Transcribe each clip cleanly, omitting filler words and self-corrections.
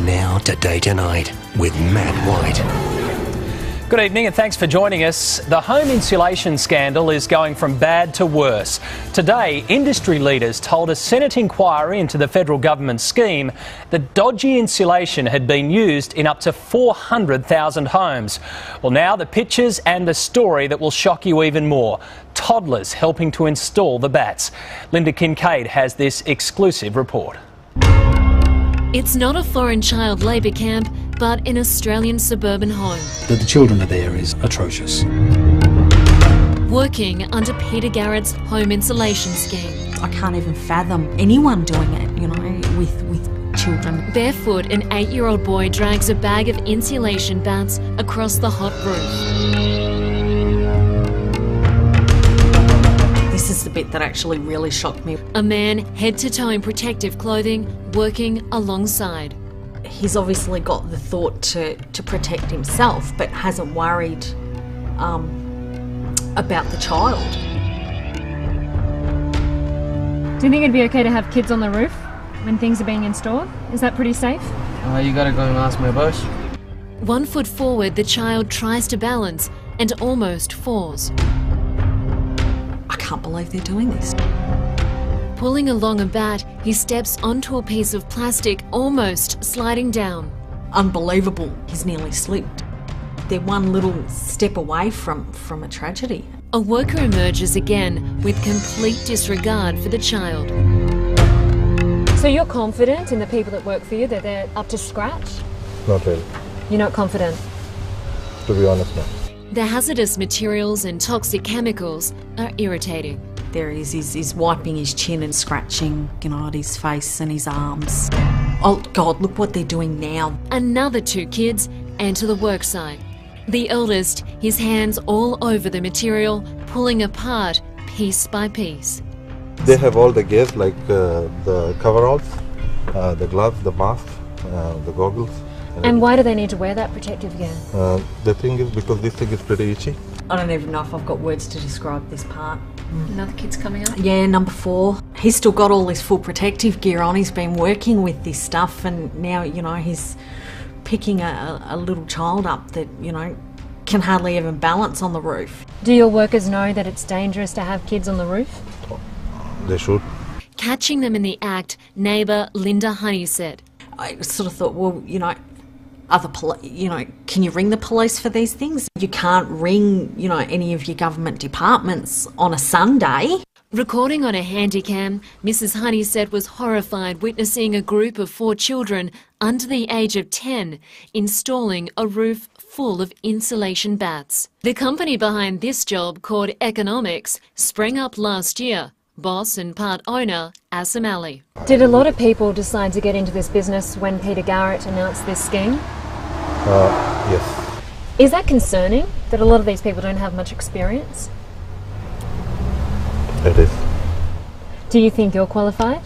now to Day to Night with Matt White. Good evening and thanks for joining us. The home insulation scandal is going from bad to worse. Today, industry leaders told a Senate inquiry into the federal government scheme that dodgy insulation had been used in up to 400,000 homes. Well, now the pictures and the story that will shock you even more. Toddlers helping to install the bats. Lynda Kinkade has this exclusive report. It's not a foreign child labour camp, but an Australian suburban home. The children are there is atrocious. Working under Peter Garrett's home insulation scheme. I can't even fathom anyone doing it, you know, with children. Barefoot, an 8-year-old boy drags a bag of insulation bats across the hot roof. This is the bit that actually really shocked me. A man head-to-toe in protective clothing, working alongside. He's obviously got the thought to protect himself, but hasn't worried about the child. Do you think it'd be okay to have kids on the roof when things are being installed? Is that pretty safe? You gotta go and ask my boss. 1 foot forward, the child tries to balance and almost falls. I can't believe they're doing this. Pulling along a bat, he steps onto a piece of plastic, almost sliding down. Unbelievable. He's nearly slipped. They're one little step away from a tragedy. A worker emerges again with complete disregard for the child. So you're confident in the people that work for you, that they're up to scratch? Not really. You're not confident? To be honest, no. The hazardous materials and toxic chemicals are irritating. There he is, he's wiping his chin and scratching, you know, at his face and his arms. Oh God, look what they're doing now. Another 2 kids enter the worksite. The eldest, his hands all over the material, pulling apart piece by piece. They have all the gears like the coveralls, the gloves, the mask, the goggles. And why do they need to wear that protective gear? The thing is because this thing is pretty itchy. I don't even know if I've got words to describe this part. Another kid's coming up? Yeah, number 4. He's still got all his full protective gear on. He's been working with this stuff and now, you know, he's picking a little child up that, you know, can hardly even balance on the roof. Do your workers know that it's dangerous to have kids on the roof? They should. Catching them in the act, neighbour Lynda said. I sort of thought, well, you know, can you ring the police for these things? You can't ring, you know, any of your government departments on a Sunday. Recording on a handycam, Mrs. Honeysett was horrified witnessing a group of 4 children under the age of 10 installing a roof full of insulation bats. The company behind this job, called Economics, sprang up last year. Boss and part owner, Asim Ali. Did a lot of people decide to get into this business when Peter Garrett announced this scheme? Yes. Is that concerning, that a lot of these people don't have much experience? It is. Do you think you're qualified?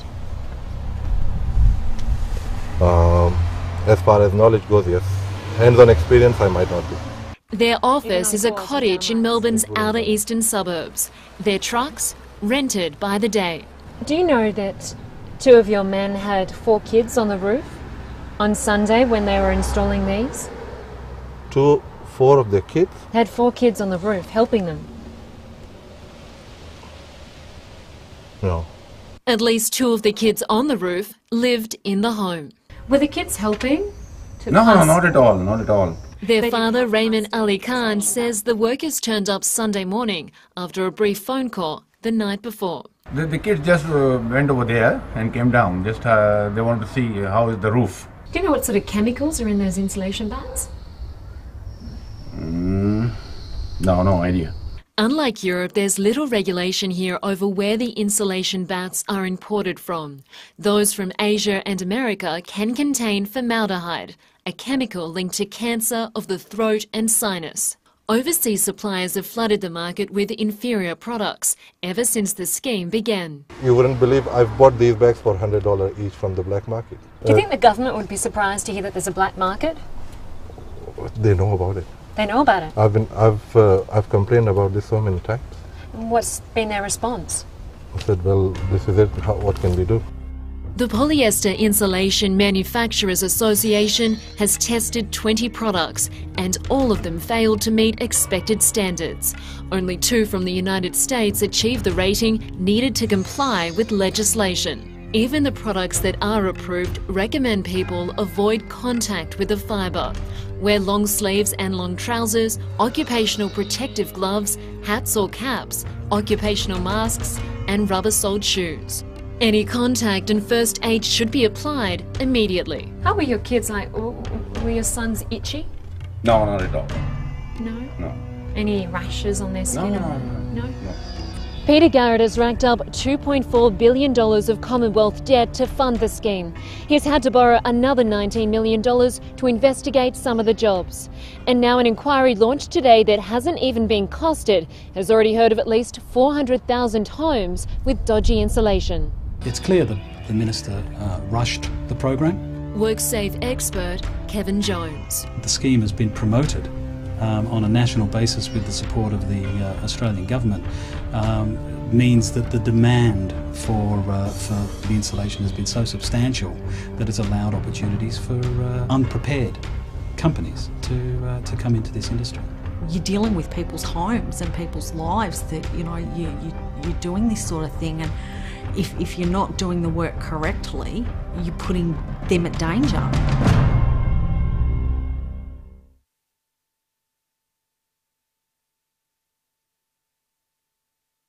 As far as knowledge goes, yes. Hands-on experience, I might not be. Their office is a cottage in Melbourne's outer eastern suburbs. Their trucks, rented by the day. Do you know that 2 of your men had 4 kids on the roof on Sunday when they were installing these? 4 of the kids? Had 4 kids on the roof, helping them. No. At least 2 of the kids on the roof lived in the home. Were the kids helping? No, not at all, not at all. Their father, Raymond Ali Khan, says the workers turned up Sunday morning after a brief phone call the night before. The kids just went over there and came down. Just they wanted to see how is the roof. Do you know what sort of chemicals are in those insulation bats? No idea. Unlike Europe, there's little regulation here over where the insulation bats are imported from. Those from Asia and America can contain formaldehyde, a chemical linked to cancer of the throat and sinus. Overseas suppliers have flooded the market with inferior products ever since the scheme began. You wouldn't believe I've bought these bags for $100 each from the black market. Do you think the government would be surprised to hear that there's a black market? They know about it. They know about it? I've complained about this so many times. What's been their response? I said, well, this is it. What can we do? The Polyester Insulation Manufacturers Association has tested 20 products and all of them failed to meet expected standards. Only 2 from the United States achieved the rating needed to comply with legislation. Even the products that are approved recommend people avoid contact with the fibre, wear long sleeves and long trousers, occupational protective gloves, hats or caps, occupational masks and rubber-soled shoes. Any contact and first aid should be applied immediately. How were your kids? Like, were your sons itchy? No, not at all. No? No. Any rashes on their skin? No. Peter Garrett has racked up $2.4 billion of Commonwealth debt to fund the scheme. He's had to borrow another $19 million to investigate some of the jobs. And now an inquiry launched today that hasn't even been costed has already heard of at least 400,000 homes with dodgy insulation. It's clear that the Minister rushed the program. WorkSafe expert Kevin Jones. The scheme has been promoted on a national basis with the support of the Australian government, means that the demand for the insulation has been so substantial that it's allowed opportunities for unprepared companies to come into this industry. You're dealing with people's homes and people's lives that, you know, you're doing this sort of thing, and if you're not doing the work correctly, you're putting them at danger.